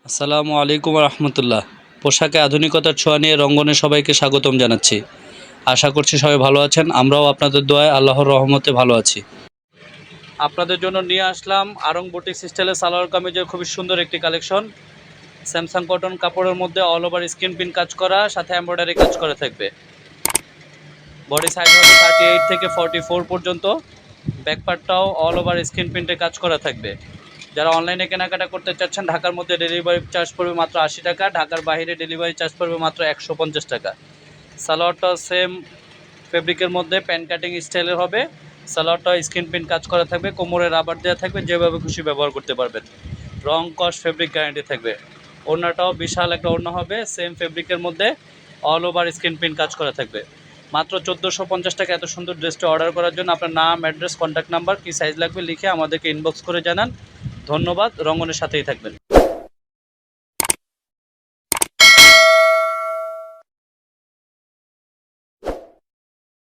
আসসালামু আলাইকুম রহমতুল্লাহ। পোশাকে আধুনিকতার ছোঁয়া নিয়ে রঙ্গনে সবাইকে স্বাগতম জানাচ্ছি। আশা করছি সবাই ভালো আছেন। আমরাও আপনাদের দোয়ায় আল্লাহর রহমতে ভালো আছি। আপনাদের জন্য নিয়ে আসলাম আরং বুটিক স্টাইলের সালোয়ার কামিজের খুবই সুন্দর একটি কালেকশন। স্যামসাং কটন কাপড়ের মধ্যে অল ওভার স্ক্রিন প্রিন্ট কাজ করা, সাথে এমব্রয়ডারি কাজ করা থাকবে। বডি সাইজ হবে 38 থেকে 44 পর্যন্ত। ব্যাক পার্টটাও অল ওভার স্ক্রিন প্রিন্টে কাজ করা থাকবে। যারা অনলাইনে কেনাকাটা করতে চাচ্ছেন, ঢাকার মধ্যে ডেলিভারি চার্জ পড়বে মাত্র 80 টাকা, ঢাকার বাইরে ডেলিভারি চার্জ পড়বে মাত্র 150 টাকা। সালোয়ারটাও সেম ফেব্রিকের মধ্যে প্যান কাটিং স্টাইলের হবে। সালোয়ারটাও স্ক্রিন প্রিন্ট কাজ করা থাকবে, কোমরে রাবার দেওয়া থাকবে, যেভাবে খুশি ব্যবহার করতে পারবেন। রং কস ফেব্রিক গ্যারান্টি থাকবে। ওড়নাটাও বিশাল একটা ওড়না হবে, সেম ফেব্রিকের মধ্যে অল ওভার স্ক্রিন প্রিন্ট কাজ করা থাকবে। মাত্র 1450 টাকা। এত সুন্দর ড্রেসটা অর্ডার করার জন্য আপনার নাম, অ্যাড্রেস, কন্ট্যাক্ট নাম্বার, কী সাইজ লাগবে লিখে আমাদেরকে ইনবক্স করে জানান। ধন্যবাদ। রঙ্গনের সাথেই থাকবেন।